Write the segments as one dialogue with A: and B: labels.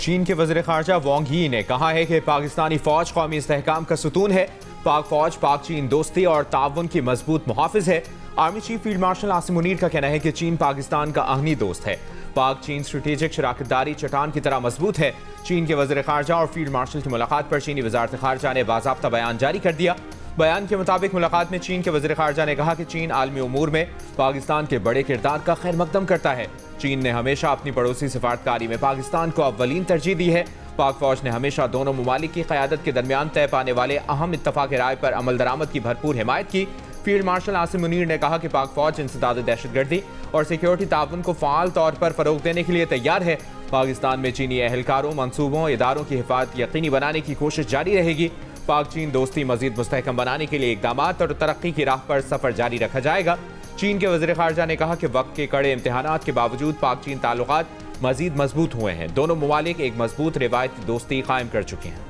A: चीन के वज़ीर ख़ारजा वांग यी ने कहा है कि पाकिस्तानी फ़ौज कौमी इस्तेहकाम का सुतून है। पाक फ़ौज पाक चीन दोस्ती और ताउन की मजबूत मुहाफ़िज़ है। Army chief field marshal Asim Munir का कहना है कि चीन पाकिस्तान का आहनी दोस्त है। पाक चीन स्ट्रेटेजिक शराकतदारी चट्टान की तरह मजबूत है। चीन के वज़ीर ख़ारजा और फील्ड मार्शल की मुलाकात पर चीनी वज़ारत ख़ारजा ने बाज़ाब्ता बयान जारी कर दिया। बयान के मुताबिक मुलाकात में चीन के वज़ीर ख़ारजा ने कहा कि चीन आलमी उमूर में पाकिस्तान के बड़े किरदार का खैर मकदम करता है। चीन ने हमेशा अपनी पड़ोसी सिफारतकारी में पाकिस्तान को अव्वलीन तरजीह दी है। पाक फौज ने हमेशा दोनों ममालिक की क़यादत के दरमियान तय पाने वाले अहम इत्तफ़ाक़ राय पर अमल दरामद की भरपूर हिमायत की। फील्ड मार्शल आसिम मुनीर ने कहा कि पाक फौज इंसदाद दहशतगर्दी और सिक्योरिटी ताउन को फ़ाल तौर पर फ़रोग़ देने के लिए तैयार है। पाकिस्तान में चीनी एहलकारों, मनसूबों, इदारों की हिफाजत यकीनी बनाने की कोशिश जारी रहेगी। पाक चीन दोस्ती मज़ीद मुस्तहकम बनाने के लिए इक़दामात और तरक्की की राह पर सफ़र जारी रखा जाएगा। चीन के वज़ीर ख़ारजा ने कहा कि वक्त के कड़े इम्तिहानात के बावजूद पाक चीन ताल्लुकात मज़ीद मजबूत हुए हैं। दोनों ममालिक एक मजबूत रिवायती दोस्ती कायम कर चुके हैं।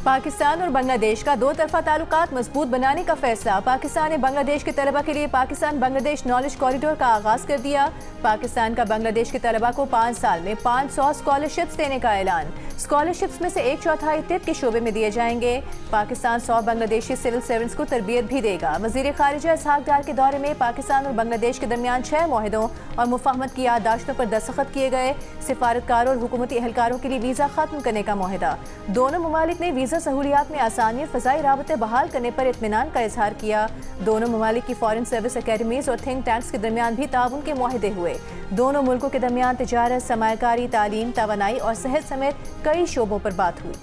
B: पाकिस्तान और बांग्लादेश का दो तरफा ताल्लुकात मजबूत बनाने का फैसला। पाकिस्तान ने बांग्लादेश के तलबा के लिए पाकिस्तान बांग्लादेश नॉलेज कॉरिडोर का आगाज कर दिया। पाकिस्तान का बांग्लादेश के तलबा को 5 साल में 500 स्कॉलरशिप्स देने का ऐलान। स्कॉलरशिप्स में से 1/4 तिब के शोबे में दिए जाएंगे। पाकिस्तान 100 बांग्लादेशी सिविल सर्वेंट्स को तरबियत भी देगा। वज़ीर ख़ारिजा इसहाक डार के दौरे में पाकिस्तान और बांग्लादेश के दरमियान 6 मुआहदों और मुफाहमत की याददाश्तों पर दस्तखत किए गए। सिफारतकारों और हुकूमती एहलकारों के लिए वीज़ा खत्म करने का मुआहदा। दोनों ममालिक ने वीज़ा सहूलियात में आसानी और फ़ज़ाई राबते बहाल करने पर इत्मीनान का इजहार किया। दोनों ममालिक की फॉरेन सर्विस अकेडमीज़ और थिंक टैंक्स के दरमियान भी ताउन के मुआहदे हुए। दोनों मुल्कों के दरमियान तिजारत, सरमायाकारी, तालीम, तवानाई और सेहत समेत कई शोबों पर बात हुई।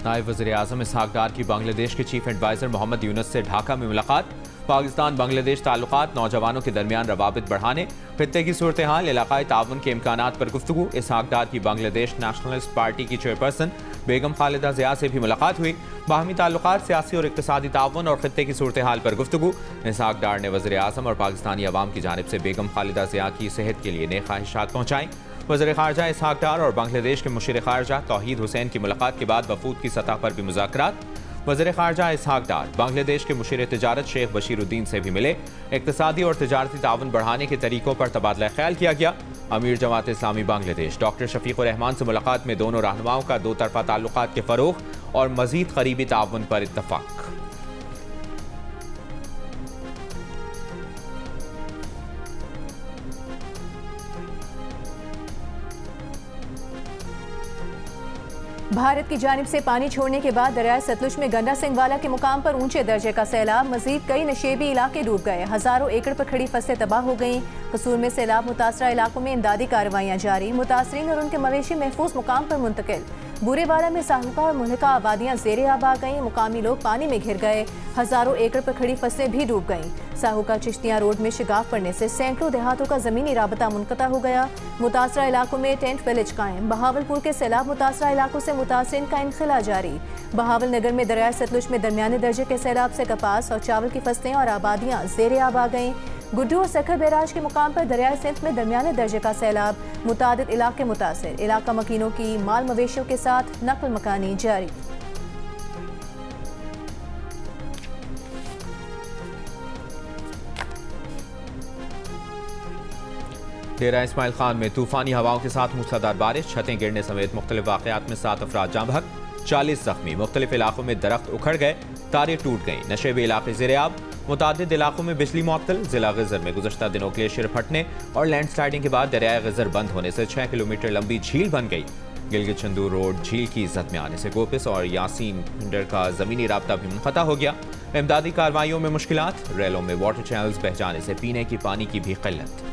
A: नायब वज़ीर आज़म इसहाक डार की बांग्लादेश के चीफ एडवाइज़र मोहम्मद यूनुस से ढाका में मुलाकात। पाकिस्तान बांग्लादेश ताल्लुकात, नौजवानों के दरमियान रवाबित बढ़ाने, खित्ते की सूरत हाल, इलाकाई ताउन के इम्कानात पर गुफ्तगू। इसहाक डार की बांग्लादेश नेशनलिस्ट पार्टी की चेयरपर्सन बेगम खालिदा ज़िया से भी मुलाकात हुई। बाहमी ताल्लुकात, सियासी और इक़्तिसादी ताउन और खित्ते की सूरत हाल पर गुफ्तगू। इसहाक डार ने वज़ीर आज़म और पाकिस्तानी अवाम की जानिब से बेगम खालिदा ज़िया की सेहत के लिए नेक ख्वाहिशात पहुँचाई। वज़ीर ख़ारजा इसहाक डार और बांग्लादेश के मुशीर ख़ारजा तौहीद हुसैन की मुलाकात के बाद वफूद की सतह पर भी मुज़ाकरात। वज़ीर ख़ारजा इसहाक डार बांग्लादेश के मुशीर तिजारत शेख बशीरुद्दीन से भी मिले। इक़्तिसादी और तिजारती ताउन बढ़ाने के तरीक़ों पर तबादला ख्याल किया गया। अमीर जमात इस्लामी बांग्लादेश डॉक्टर शफीकुर रहमान से मुलाकात में दोनों रहनुमाओं का दो तरफा ताल्लुकात के फ़रोग़ और मज़ीद करीबी ताउन पर इत्तफ़ाक़।
B: भारत की जानिब से पानी छोड़ने के बाद दरियाए सतलुज में गंडा सिंहवाला के मुकाम पर ऊंचे दर्जे का सैलाब। मजीद कई नशेबी इलाके डूब गए। हजारों एकड़ पर खड़ी फसलें तबाह हो गईं। कसूर में सैलाब मुतासरा इलाकों में इमदादी कार्रवाइयाँ जारी। मुतासरीन और उनके मवेशी महफूज मुकाम पर मुंतकिल। बुरेवाला में साहुका और मुल्का आबादियाँ ज़ेरे आब आ गईं। मुकामी लोग पानी में घिर गए। हजारों एकड़ पर खड़ी फसलें भी डूब गईं। साहुका चिश्तियाँ रोड में शिगाफ पड़ने से सैकड़ों देहातों का ज़मीनी राबता मुनक़ता हो गया। मुतासरा इलाकों में टेंट विलेज कायम। बहावलपुर के सैलाब मुतासरा इलाकों से मुतासरीन का इनखिला जारी। बहावल नगर में दरियाए सतलुज में दरमियाने दर्जे के सैलाब से कपास और चावल की फसलें और आबादियाँ ज़ेरे आब आ गईं। गुड्डू और सखर बैराज के मुकाम पर दरियाए सिंध में दरमियाने दर्जे का सैलाब। मुतादिद इलाके मुतासिर। इलाका मकीनों की माल मवेशियों के साथ नकल मकानी जारी।
A: डेरा इस्माइल खान में तूफानी हवाओं के साथ मूसलाधार बारिश, छतें गिरने समेत मुख्तलिफ वाक़यात में 7 अफराद जाँ बहक, 40 जख्मी। मुख्तलिफ इलाकों में दरख्त उखड़ गए, तारें टूट गईं। नशेबी इलाके ज़ेरे-आब। मुतादिद इलाकों में बिजली मुअत्तल। जिला ग़िज़र में गुज़श्ता दिनों ग्लेशियर फटने और लैंडस्लाइडिंग के बाद दरियाए ग़िज़र बंद होने से 6 किलोमीटर लंबी झील बन गई। गिलगित चंदूर रोड झील की इज़्ज़त में आने से गोपिस और यासीन पिंडर का ज़मीनी राब्ता भी मुनक़ता हो गया। इमदादी कार्रवाइयों में मुश्किलात। रेलों में वाटर चैनल्स बह जाने से पीने की पानी की भी क़िल्लत।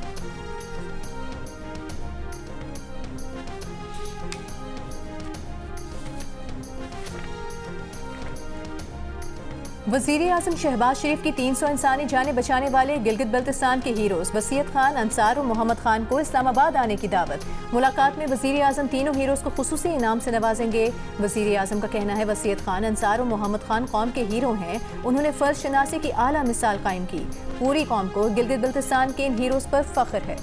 B: वजीर आजम शहबाज शरीफ की 300 इंसानी जानें बचाने वाले गिलगित बल्तिस्तान के हीरोज वसीयत खान, अंसार और मोहम्मद खान को इस्लामाबाद आने की दावत। मुलाकात में वजीर आजम तीनों हीरोज को खुसूसी इनाम से नवाजेंगे। वजीर आजम का कहना है वसीयत खान, अंसार और मोहम्मद खान कौम के हीरो हैं। उन्होंने फर्ज शनासी की आला मिसाल कायम की। पूरी कौम को गिलगित बल्तिस्तान के इन हीरोज पर फख्र है।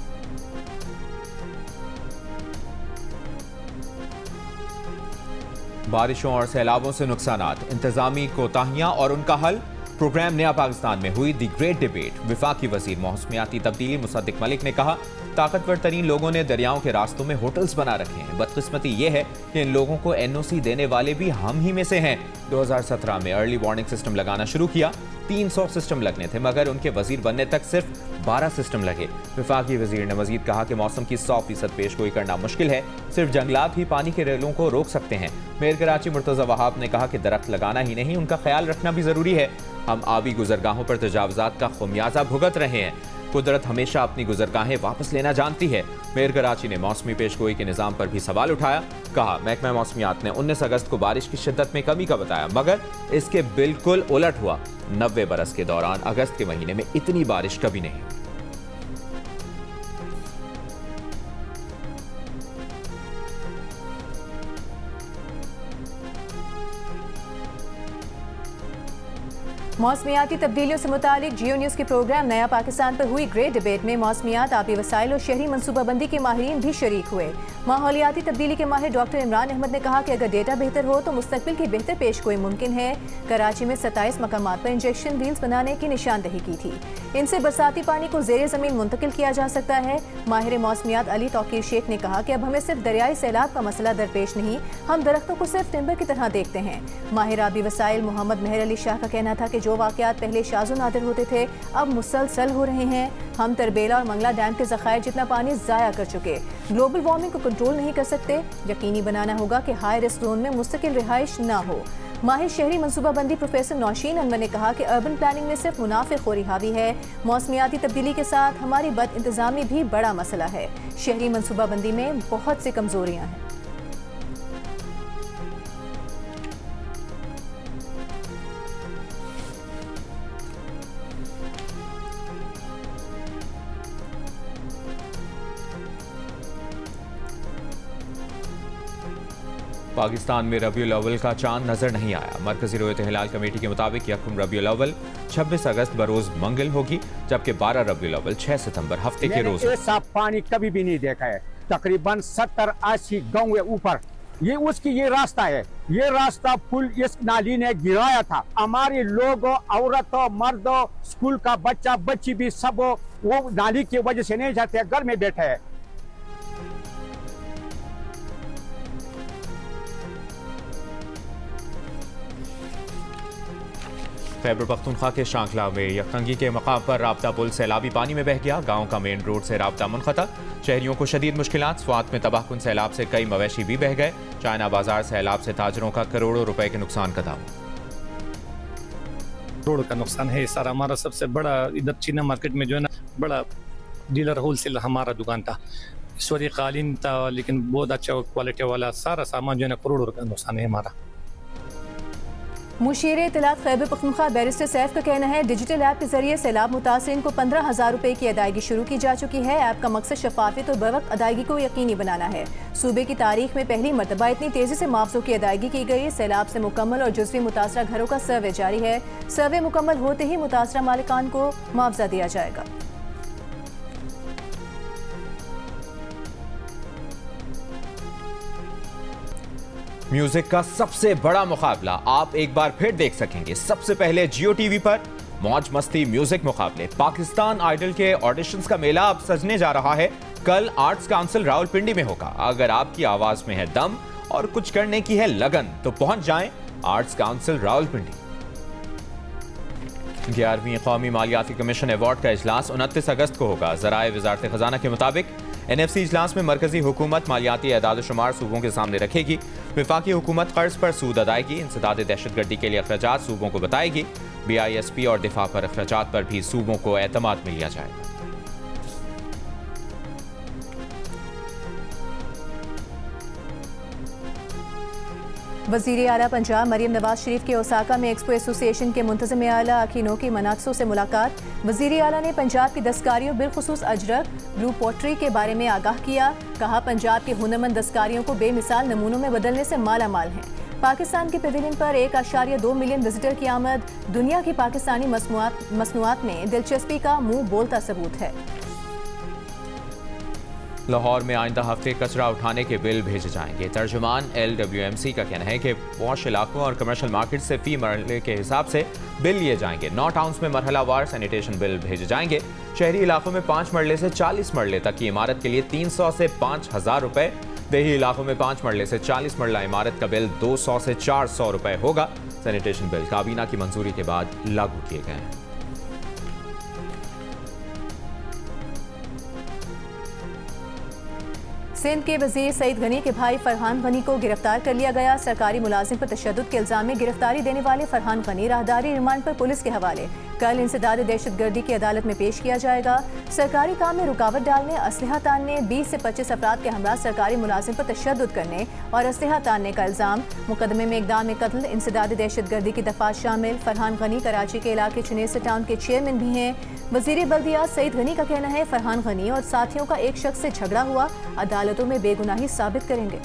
A: बारिशों और सैलाबों से नुकसानात, इंतजामी कोताहियां और उनका हल। प्रोग्राम नया पाकिस्तान में हुई दी ग्रेट डिबेट। वफाकी वजीर मौसमियाती तब्दीली मुसद्दिक मलिक ने कहा, ताकतवर तरीन लोगों ने दरियाओं के रास्तों में होटल्स बना रखे हैं। बदकिस्मती ये है कि इन लोगों को NOC देने वाले भी हम ही में से हैं। 2017 में अर्ली वार्निंग सिस्टम लगाना शुरू किया। 300 सिस्टम लगने थे, मगर उनके वजीर बनने तक सिर्फ 12 सिस्टम लगे। वफाकी वजीर ने मजीद कहा कि मौसम की 100% पेशगोई करना मुश्किल है, सिर्फ जंगलात ही पानी के रेलों को रोक सकते हैं। मेयर कराची मुर्तजा वहाब ने कहा कि दरख्त लगाना ही नहीं, उनका ख्याल रखना भी जरूरी है। हम आबी गुजरगाहों पर तजावजात का खुमियाजा भुगत रहे हैं। कुदरत हमेशा अपनी गुजरगाहें वापस लेना जानती है। मेयर कराची ने मौसमी पेशगोई के निज़ाम पर भी सवाल उठाया। कहा, महकमा मौसमियात ने 19 अगस्त को बारिश की शिद्दत में कमी का बताया, मगर इसके बिल्कुल उलट हुआ। 90 बरस के दौरान अगस्त के महीने में इतनी बारिश कभी नहीं।
B: मौसमियाती तब्दीलियों से मुतालिक जियो न्यूज़ के प्रोग्राम नया पाकिस्तान पर हुई ग्रेट डिबेट में मौसमियात, आबी वसाइल और शहरी मनसूबाबंदी के माहिरीन भी शरीक हुए। माहौलियाती तब्दीली के माहिर डॉक्टर इमरान अहमद ने कहा कि अगर डेटा बेहतर हो तो मुस्तकबिल की बेहतर पेशगोई मुमकिन है। कराची में 27 मकामात पर इंजेक्शन व्हील्स बनाने की निशानदही की थी। इनसे बरसाती पानी को ज़ेरे ज़मीन मुंतकिल किया जा सकता है। माहिर मौसमियात अली तौकीर शेख ने कहा कि अब हमें सिर्फ दरियाई सैलाब का मसला दरपेश नहीं, हम दरख्तों को सिर्फ टिम्बर की तरह देखते हैं। माहिर आबी वसाइल मोहम्मद मेहर अली शाह का कहना था कि जो वाक़यात पहले शाज़ो नादिर होते थे अब मुसलसल हो रहे हैं। हम तरबेला और मंगला डैम के ज़खायर जितना पानी ज़ाया कर चुके। ग्लोबल वार्मिंग को कंट्रोल नहीं कर सकते। यकीनी बनाना होगा कि हाई रिस्क जोन में मुस्तकिल रिहाइश ना हो। माहिर शहरी मनसूबाबंदी प्रोफेसर नौशीन अनवर ने कहा कि अर्बन प्लानिंग में सिर्फ मुनाफिखोरी हावी है। मौसमियाती तब्दीली के साथ हमारी बद इंतजामी भी बड़ा मसला है। शहरी मनसूबाबंदी में बहुत सी कमजोरियां हैं।
A: पाकिस्तान में रबीउल अव्वल का चांद नजर नहीं आया। मरकजी रोयत हिलाल कमेटी के मुताबिक यकम रबीउल अव्वल 26 अगस्त बरोज मंगल होगी, जबकि 12 रबीउल अव्वल 6 सितंबर हफ्ते के रोज।
C: ऐसा पानी कभी भी नहीं देखा है। तकरीबन 70-80 गाँव के ऊपर ये उसकी ये रास्ता है। ये रास्ता पुल इस नाली ने गिराया था। हमारे लोग, औरतों, मर्दों, स्कूल का बच्चा बच्ची भी सब वो नाली की वजह से नहीं जाते, घर में बैठे हैं।
A: खैबर पख्तूनख्वा के शांखला में यकतंगी के मकाम पर राब्ता पुल सैलाबी पानी में बह गया। गांव का मेन रोड से राब्ता मुनक़ता। शहरियों को शदीद मुश्किलात। स्वात में तबाहकुन सैलाब से कई मवेशी भी बह गए। चाइना बाजार सैलाब से ताजरों का करोड़ों रुपए के नुकसान का दावा।
D: करोड़ का नुकसान है सर। हमारा सबसे बड़ा इधर चीना मार्केट में जो है ना, बड़ा डीलर होलसेल हमारा दुकान था। इस वक्त कालीन था, लेकिन बहुत अच्छा क्वालिटी वाला सारा सामान जो है ना, करोड़ों का नुकसान है हमारा।
B: मुशीर इत्तलात खैबर पख्तूनख्वा बैरिस्टर सैफ का कहना है डिजिटल ऐप के जरिए सैलाब मुतासरीन को 15,000 रुपए की अदायगी शुरू की जा चुकी है। ऐप का मकसद शफाफियत और बवक्त अदायगी को यकीनी बनाना है। सूबे की तारीख में पहली मरतबा इतनी तेजी से मुआवजों की अदायगी की गई। सैलाब से मुकम्मल और जुज़वी मुतासरा घरों का सर्वे जारी है। सर्वे मुकम्मल होते ही मुतासरा मालिकान को मुआवजा दिया जाएगा।
A: म्यूजिक का सबसे बड़ा मुकाबला आप एक बार फिर देख सकेंगे। सबसे पहले जियो टीवी पर मौज मस्ती म्यूजिक मुकाबले। पाकिस्तान आइडल के ऑडिशंस का मेला अब सजने जा रहा है। कल आर्ट्स काउंसिल रावलपिंडी में होगा। अगर आपकी आवाज में है दम और कुछ करने की है लगन तो पहुंच जाएं आर्ट्स काउंसिल रावलपिंडी। 11वीं कौमी मालियाती कमीशन अवार्ड का इजलास 29 अगस्त को होगा। ज़राए वज़ारत खजाना के मुताबिक NFC इजलास में मरकजी हुकूमत मालियाती एदाद शुमार सूबों के सामने रखेगी। वफाकी हुकूमत कर्ज पर सूद अदायगी, इंसदाद दहशतगर्दी के लिए अखराजात सूबों को बताएगी। BISP और दिफा पर अखराजात पर भी सूबों को एतमाद मिल लिया जाएगा।
B: वज़ीर आला पंजाब मरियम नवाज शरीफ के ओसाका में एक्सपो एसोसिएशन के मुंतज़िम आला अकीनोकी मनाकसों से मुलाकात। वज़ीर आला ने पंजाब की दस्तकारियों बिलखुसूस अजरक ब्लू पॉटरी के बारे में आगाह किया। कहा पंजाब के हुनरमंद दस्तकारियों को बेमिसाल नमूनों में बदलने से माला माल हैं। पाकिस्तान के पेविलियन पर 1.2 मिलियन विजिटर की आमद दुनिया की पाकिस्तानी मसनूआत में दिलचस्पी का मुंह बोलता सबूत है।
A: लाहौर में आइंदा हफ्ते कचरा उठाने के बिल भेजे जाएंगे। तर्जुमान LWMC का कहना है कि पॉश इलाकों और कमर्शियल मार्केट से फी मरहले के हिसाब से बिल लिए जाएंगे। 9 टाउन्स में मरहलावार सैनिटेशन बिल भेजे जाएंगे। शहरी इलाकों में 5 मरले से 40 मरले तक की इमारत के लिए 300 से 5,000 रुपए, देही इलाकों में 5 मरले से 40 मरला इमारत का बिल 200 से 400 रुपए होगा। सैनिटेशन बिल काबीना की मंजूरी के बाद लागू किए गए हैं।
B: सिंध के वजीर सईद गनी के भाई फरहान गनी को गिरफ्तार कर लिया गया। सरकारी मुलाजिम पर तशद्दुद के इल्जाम में गिरफ्तारी देने वाले फरहान गनी राहदारी रिमांड पर पुलिस के हवाले। कल इंसदाद दहशतगर्दी की अदालत में पेश किया जाएगा। सरकारी काम में रुकावट डालने, असलहा तानने, 20 से 25 अफराद के हमरा सरकारी मुलाजिम पर तशद्दुद करने और असलहा तानने का इल्जाम। मुकदमे में इक़दाम कत्ल, इंसदाद दहशतगर्दी की दफात शामिल। फरहान गनी कराची के इलाके चुनेसा टाउन के चेयरमैन भी हैं। वज़ीर बल्दियात सईद गनी का कहना है फरहान गनी और साथियों का एक शख्स से झगड़ा हुआ, अदालतों में बेगुनाही साबित करेंगे।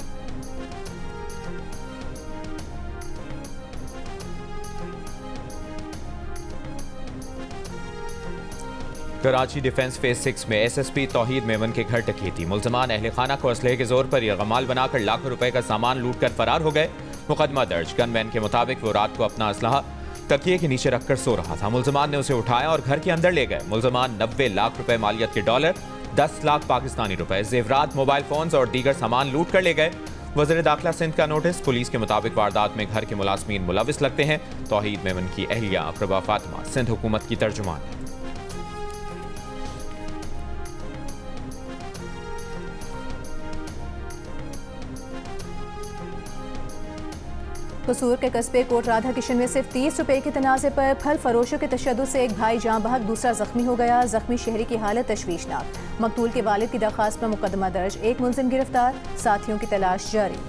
A: कराची डिफेंस फेज 6 में SSP तौहीद मेमन के घर डकैती। मुल्ज़मान अहले खाना को असलहे के जोर पर यरगमाल बनाकर लाखों रुपए का सामान लूट कर फरार हो गए। मुकदमा दर्ज। गनमैन के मुताबिक वो रात को अपना असलहा तकिए के नीचे रखकर सो रहा था। मुल्ज़मान ने उसे उठाया और घर के अंदर ले गए। मुल्ज़मान 90 लाख रुपए मालियत के डॉलर, 10 लाख पाकिस्तानी रुपए, जेवरात, मोबाइल फोन्स और दीगर सामान लूट कर ले गए। वज़ीर दाखिला सिंध का नोटिस। पुलिस के मुताबिक वारदात में घर के मुलाजमीन मुलविस लगते हैं। तौहीद मेमन की अहलिया अक़रबा फातिमा सिंध हुकूमत की तर्जुमान है।
B: कसूर के कस्बे कोट राधा किशन में सिर्फ 30 रुपए के तनाज़े पर फल फरोशों के तशद्दुद से एक भाई जाँ बहक, दूसरा जख्मी हो गया। जख्मी शहरी की हालत तशवीशनाक। मकतूल के वालिद की दरखास्त पर मुकदमा दर्ज। एक मुलजिम गिरफ्तार, साथियों की तलाश जारी।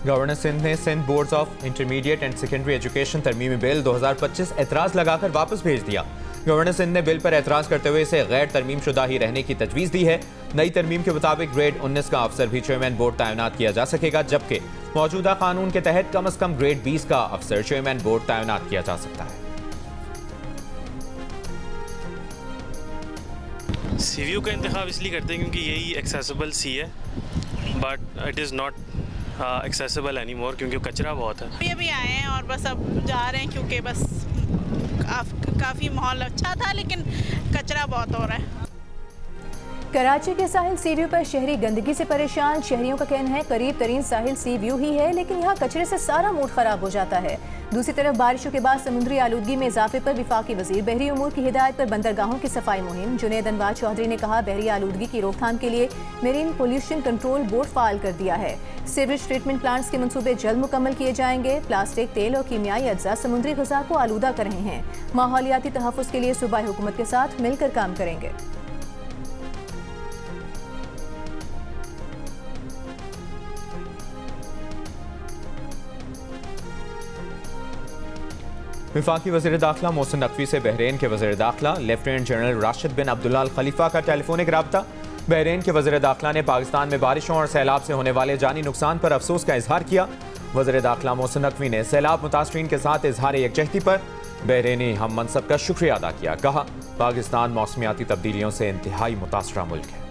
A: गवर्नर सिंध ने Sindh boards of intermediate and secondary education तरमीमी बिल 2025 एतराज लगाकर वापस भेज दिया। गवर्नर सिंध ने बिल पर एतराज करते हुए इसे गैर तरमीम शुदा ही रहने की तजवीज़ दी है। नई तरमीम के मुताबिक ग्रेड 19 का अफसर भी चेयरमैन बोर्ड तैनात किया जा सकेगा, जबकि मौजूदा कानून के तहत कम अज कम ग्रेड 20 का अफसर चेयरमैन बोर्ड तैनात किया जा सकता है।
E: CVU का इंतखाब इसलिए करते हैं क्योंकि यही एक्सेसिबल सी है, but it is not accessible any more क्योंकि कचरा बहुत है।
F: अभी आए हैं और बस अब जा रहे हैं क्योंकि बस काफ़ी माहौल अच्छा था लेकिन कचरा बहुत हो रहा है।
B: कराची के साहिल सी व्यू पर शहरी गंदगी से परेशान। शहरियों का कहना है करीब तरीन साहिल सी व्यू ही है, लेकिन यहाँ कचरे से सारा मूड खराब हो जाता है। दूसरी तरफ बारिशों के बाद समुद्री आलूदगी में इजाफे पर विफाकी वजीर बहरी उमूर की हिदायत पर बंदरगाहों की सफाई मुहिम। जुनेद अनवार चौधरी ने कहा बहरी आलूदगी की रोकथाम के लिए मेरीन पोल्यूशन कंट्रोल बोर्ड फाल कर दिया है। सीवरेज ट्रीटमेंट प्लांट्स के मंसूबे जल्द मुकम्मल किए जाएंगे। प्लास्टिक, तेल और कीमियाई अज्जा समुद्री ग़िज़ा को आलूदा कर रहे हैं। माहौलियाती तहफ़्फ़ुज़ के लिए सूबाई हुकूमत के साथ मिलकर काम करेंगे।
A: वफाकी वज़ीर दाखिला मोहसिन नकवी से बहरीन के वज़ीर दाखिला लेफ्टिनेंट जनरल राशिद बिन अब्दुल्ला अल खलीफा का टेलीफोनिक राब्ता। बहरीन के वज़ीर दाखिला ने पाकिस्तान में बारिशों और सैलाब से होने वाले जानी नुकसान पर अफसोस का इजहार किया। वज़ीर दाखिला मोहसिन नकवी ने सैलाब मुतासरीन के साथ इजहार यकजहती पर बहरीनी हम मनसब का शुक्रिया अदा किया। कहा पाकिस्तान मौसमियाती तब्दीलियों से इंतहाई मुतासरा मुल्क है।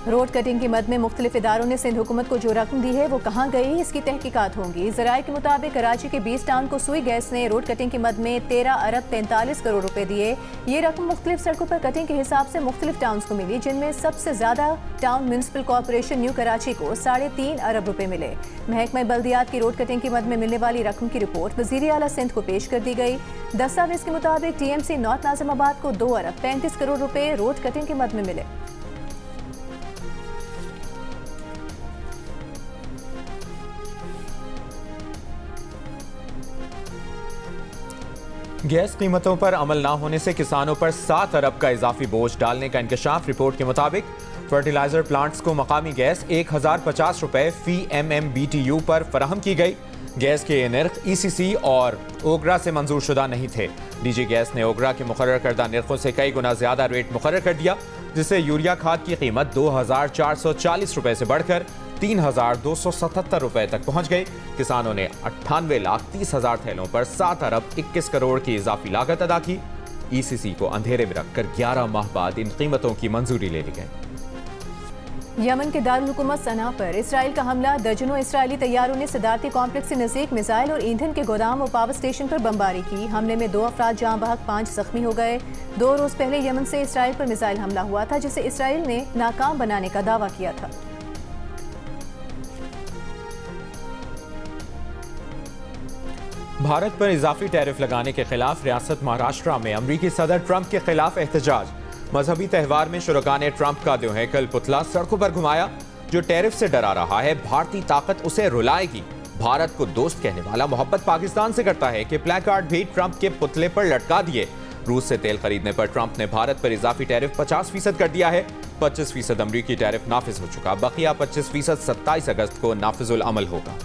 B: रोड कटिंग की मद में मुख्तलिफ इदारों ने सिंध हुकूमत को जो रकम दी है वो कहाँ गई, इसकी तहकीकात होंगी। ज़राए के मुताबिक कराची के 20 टाउन को सुई गैस ने रोड कटिंग की मद में 13 अरब 43 करोड़ रुपए दिए। ये रकम मुख्तलिफ सड़कों पर कटिंग के हिसाब से मुख्तलिफ टाउन को मिली, जिनमें सबसे ज्यादा town municipal corporation new Karachi को 3.5 अरब रुपए मिले। महकमा बल्दियात की रोड कटिंग की मद में मिलने वाली रकम की रिपोर्ट वज़ीर आला सिंध को पेश कर दी गई। दस्तावेज के मुताबिक TMC नॉर्थ नाज़िमाबाद को 2 अरब 35 करोड़ रुपए रोड कटिंग की मद में मिले।
A: गैस कीमतों पर अमल न होने से किसानों पर 7 अरब का इजाफी बोझ डालने का इंकशाफ। रिपोर्ट के मुताबिक फर्टिलाइजर प्लांट्स को मकामी गैस 1050 रुपए फी MMBTU पर फराहम की गई। गैस के ये निर्ख ECC और ओगरा से मंजूर शुदा नहीं थे। DG गैस ने ओगरा के मुकर्रर करदा निर्खों से कई गुना ज्यादा रेट मुकर्रर कर दिया, जिससे यूरिया खाद की कीमत 2440 रुपए से बढ़कर 3277 रुपए तक पहुंच गई। किसानों ने 98,30,000 थैलों पर 7 अरब 21 करोड़ की इजाफी लागत अदा की। ECC को अंधेरे में रखकर 11 माह बाद इन कीमतों की मंजूरी ले ली गई।
B: यमन के दारुल हुकूमत सना पर इसराइल का हमला। दर्जनों इसराइली तैयारों ने सदारती कॉम्प्लेक्स से नजदीक मिसाइल और ईंधन के गोदाम और पावर स्टेशन पर बमबारी की। हमले में 2 अफराद जाँ बहक, 5 जख्मी हो गए। 2 रोज पहले यमन से इसराइल पर मिसाइल हमला हुआ था, जिसे इसराइल ने नाकाम बनाने का दावा किया था।
A: भारत पर इजाफी टैरिफ लगाने के खिलाफ रियासत महाराष्ट्र में अमरीकी सदर ट्रंप के खिलाफ एहतजाज। मजहबी त्यौहार में शुरका ने ट्रंप का दो हैकल पुतला सड़कों पर घुमाया। जो टैरिफ से डरा रहा है, भारतीय ताकत उसे रुलाएगी। भारत को दोस्त कहने वाला मोहब्बत पाकिस्तान से करता है कि प्लेकार्ड भी ट्रंप के पुतले पर लटका दिए। रूस से तेल खरीदने पर ट्रंप ने भारत पर इजाफी टैरिफ 50% कर दिया है। 25% अमरीकी टैरिफ नाफिज हो चुका, बकिया 25% 27 अगस्त को नाफिजुल अमल होगा।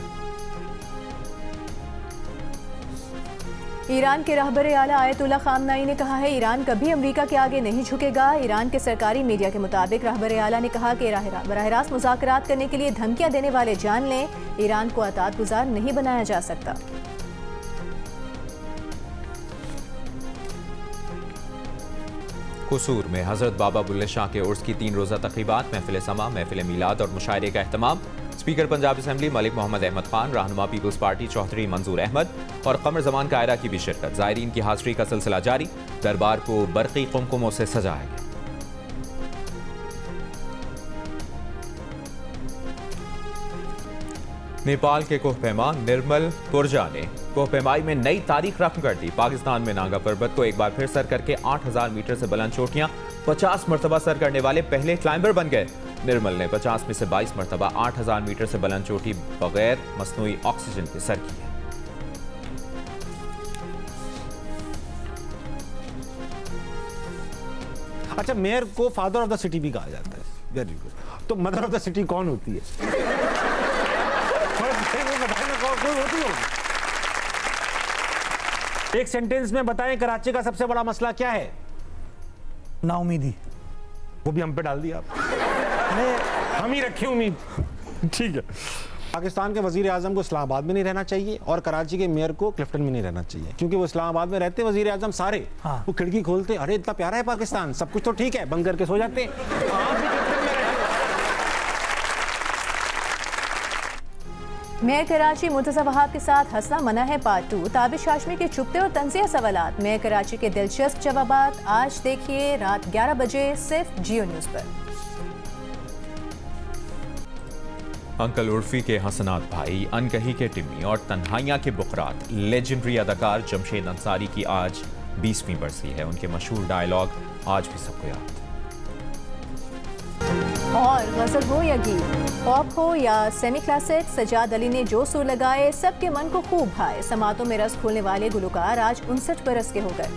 B: ईरान के रहबरे आला आयतुल्लाह खामनाई ने कहा है, ईरान कभी अमेरिका के आगे नहीं झुकेगा। ईरान के सरकारी मीडिया के मुताबिक रहबरे आला ने कहा कि बराह रास्त मुज़ाकरात करने के लिए धमकियां देने वाले जान लें, ईरान को अतात गुजार नहीं बनाया जा सकता।
A: कसूर में हजरत बाबा बुल्ले शाह के उर्स की 3 रोज़ा तकरीबात, महफिल समा, महफिल मीलाद और मुशायरे का अहतमाम। स्पीकर पंजाब असम्बली मलिक मोहम्मद अहमद खान, रहनुमा पीपल्स पार्टी चौधरी मंजूर अहमद और कमर जमान कायरा की भी शिरकत। ज़ायरीन की हाज़िरी का सिलसिला जारी। दरबार को बरक़ी कुमकुमों से सजाया गया। नेपाल के कोहपेमा निर्मल पुरजा ने कोहपेमाई में नई तारीख रकम कर दी। पाकिस्तान में नांगा पर्वत को एक बार फिर सर करके 8000 मीटर से बुलंद चोटियां 50 मरतबा सर करने वाले पहले क्लाइंबर बन गए। निर्मल ने 50 में से 22 मरतबा 8000 मीटर से बुलंद चोटी बगैर मसनूई ऑक्सीजन के सर की है।
G: अच्छा, मेयर को फादर ऑफ द सिटी भी कहा जाता है। Very good. तो मदर ऑफ द सिटी कौन होती है? कोई होती होगी। एक सेंटेंस में बताएं, कराची का सबसे बड़ा मसला क्या है?
H: नाउमीदी।
G: वो भी हम पे डाल दिया आप। हम ही रखे उम्मीद। ठीक है। पाकिस्तान के वजीर आजम को इस्लामाबाद में नहीं रहना चाहिए और कराची के मेयर को क्लिफ्टन में नहीं रहना चाहिए, क्योंकि वो इस्लामाबाद में रहते वजीर आजम सारे। हाँ। वो खिड़की खोलते, अरे इतना प्यारा है पाकिस्तान, सब कुछ तो ठीक है, बंद करके सो जाते।
B: मेयर कराची मुर्तज़ा वहाब के साथ हंसना मना है पार्ट 2। ताबिश हाशमी के चुपते और तंजिया सवालात। मेयर कराची के दिलचस्प जवाबात आज देखिए रात 11 बजे सिर्फ जियो न्यूज़ पर।
A: अंकल उर्फी के हसनात भाई, अनकही के टिम्मी और तन्हाइयां के बुकरात लेजेंडरी अदाकार जमशेद अंसारी की आज 20वीं बरसी है। उनके मशहूर डायलॉग आज भी सबको याद।
B: और गजल हो या गीत, पॉप हो या सेमी क्लासिक, सजाद अली ने जो सुर लगाए सबके मन को खूब भाए। समातों में रस खोलने वाले गुलकार आज 59 बरस के हो गए।